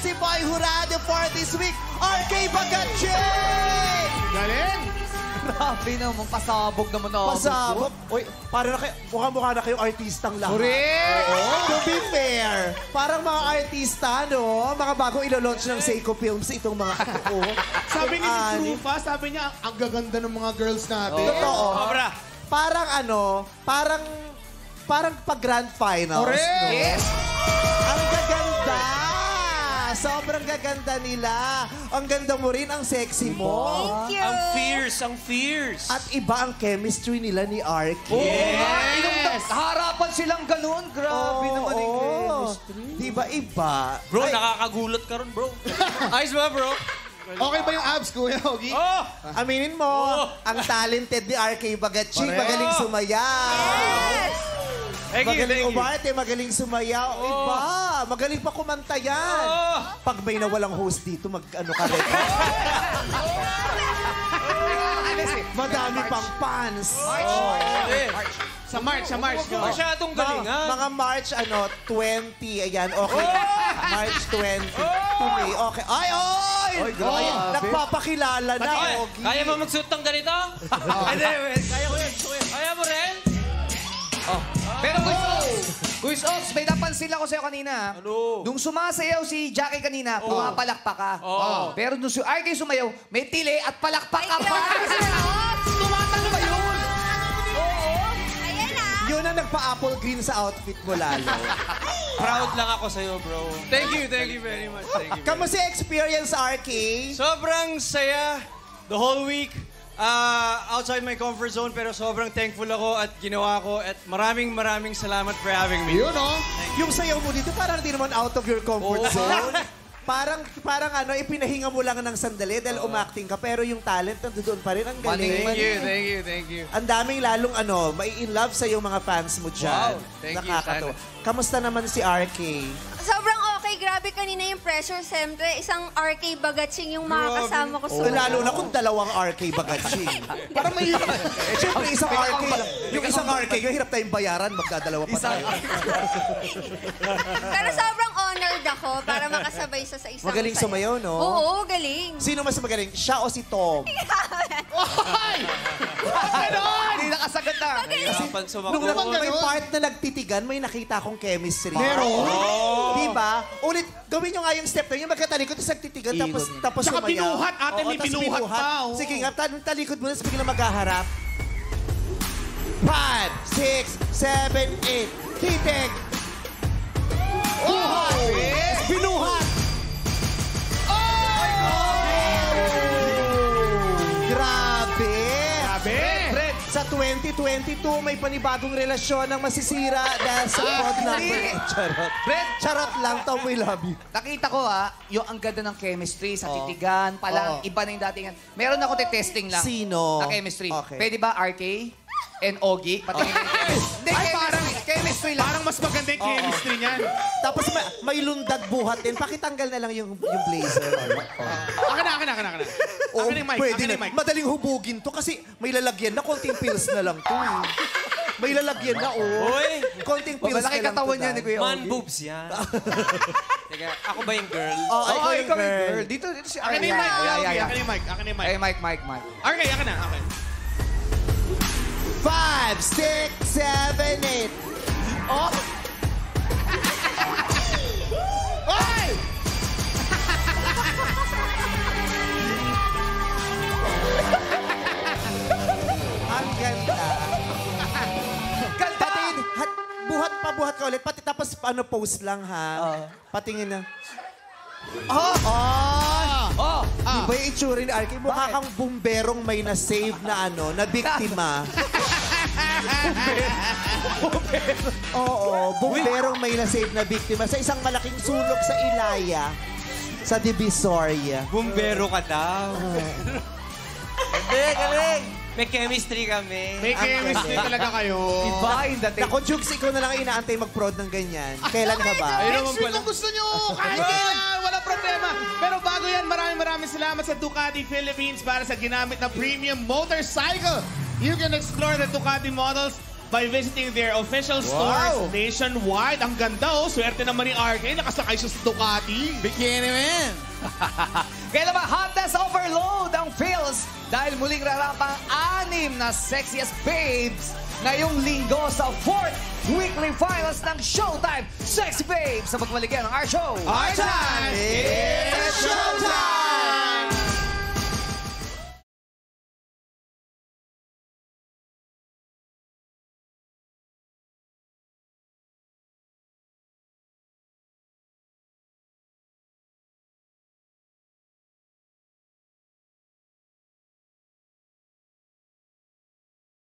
sexy boy hurado for this week, RK Bagatching! Galing! Grabe naman, pasabog naman ako. Pasabog. Uy, parang mukha na kayong artistang lahat. Correct! To be fair, parang mga artista, no? Mga bagong ilo-launch ng Seiko Films itong mga ako. Sabi ni si Trufa, sabi niya, ang gaganda ng mga girls natin. Totoo. Parang parang pag grand finals. Correct! No? Yes! Ang gaganda! Sobrang gaganda nila. Ang ganda mo rin, ang sexy mo. Thank you. Ang fierce. At iba ang chemistry nila ni RK. Yes! Harapan silang ganun. Grabe naman yung chemistry. Di ba iba? Bro, Ay, nakakagulat ka ron, bro. Ayos ba, bro? Okay ba yung abs, Kuya Ogie? Oh! aminin mo, ang talented ni RK Bagatching, magaling sumayaw. Yes! Thank you, Magaling thank you. umarte, magaling sumayaw. Iba, magaling pa kumanta yan. Pag may nawalang host dito, mag-ano ka rin. Madami pang fans. Sa March. Go. Masyadong galingan. Mga March, 20. Ayan, okay. March 20 to May. Okay. Ay, oy! Nagpapakilala na, Ogie. Kaya mo magsuot ng ganito? Hindi, kaya ko yan. Kaya mo rin? Pero Kuis Ox, may napansin ako sa'yo kanina. Ano? Nung sumasayaw si Jackie kanina, pumapalakpak ka. Pero nung si RK sumayaw, may tili at palakpak ka pa. Tumatalo ba yun? Ayan na. Yun ang nagpa-apple green sa outfit mo lalo. Proud lang ako sa'yo, bro. Thank you very much. Thank you. Kamusta experience, RK? Sobrang saya the whole week. Outside my comfort zone, pero sobrang thankful ako at ginawa ko at maraming salamat for having me. Yun, oh. Yung sayaw mo dito, parang hindi naman out of your comfort zone. Parang ipinahinga mo lang ng sandali dahil umacting ka, pero yung talent nandoon pa rin. Ang galing. Thank you. Ang daming lalong mai-in-love sa yung mga fans mo dyan. Wow, thank you, Nakakatawa. sana. Kamusta naman si RK? Sobrang okay. Grabe kanina yung pressure. Siyempre, isang RK Bagatching yung makakasama ko. Lalo na kung dalawang RK Bagatching. Parang may siyempre, isang RK lang. Yung isang RK, yung hirap tayong bayaran, magdadalawa pa tayo. Pero sobrang honored ako para makasabay siya sa isang Magaling sayaw. sumayaw, no? Oo, galing. Sino mas magaling? Siya o si Tom? Hindi nakasagot na. Hirapan sumakot. Nung may part na nagtitigan, may nakita akong chemistry. Meron? Diba? Ulit, gawin nyo nga yung step na yun. Magkatalikod, tapos nagtitigan, tapos Tsaka sumayaw. binuhat, ate, may tas binuhat pa, oh. Sige nga, talikod mo na, tapos biglang maghaharap. 5, 6, 7, 8. Titig! Buhat! Binuhat! Grabe! Fred, sa 2022, may panibagong relasyon ang masisira dahil sa pod number. Charot. Fred, Charot lang, Tom, we love you. nakita ko yung ang ganda ng chemistry sa titigan, palang iba na yung datingan. Meron ako testing lang. Sino? Na chemistry. Okay. Pwede ba RK and Ogie? Patingin ng chemistry. Hindi, chemistry lang. Parang mas maganda yung chemistry niyan. Tapos may lundag buhat din. Pakitanggal na lang yung blazer. Akin na. Oo, Akin na yung mic. pwede Akin na na. yung mic. Madaling hubugin to kasi may lalagyan na. Konting pills na lang to. May lalagyan na, Uy! Konting pills Malaki na lang katawan to. niya ni Kuya Man Ogie. boobs yan. Teka, ako ba yung girl? Oo, ikaw yung ikaw yung girl. girl. Dito si Akin na yung mic. Yeah. Akin na yung mic. Eh, Mike. Okay, akin na. 5, 6, 7, 8. Oh! Ay! Ang ganda. Patingin, buhat ka ulit. Tapos pose lang, ha? Patingin na. Iba yung itsura ni RK. Mukha kang bumberong may na-save na na biktima. Oo, bumberong may na-save na biktima sa isang malaking sunog sa Ilaya, sa Divisoria. Bumbero ka daw. Hindi, galing. May chemistry kami. May chemistry talaga kayo. Iba yung dating. Naku, Jukes, ikaw na lang ang inaantay mag-prod ng ganyan. Kailan ka ba? Next week kung gusto nyo. Kahit na, walang problema. Pero bago yan, maraming salamat sa Ducati Philippines para sa ginamit na premium motorcycle. You can explore the Ducati models by visiting their official stores nationwide. Ang ganda oh. Swerte naman ni RK. Nakasakay siya sa Ducati. Bikini man. Kaya naman, hottest overload ang feels dahil muling rarapang 6 na sexiest babes ngayong linggo sa 4th weekly finals ng Showtime Sexy Babes sa pagbalikan ng our show. Our time! It's showtime!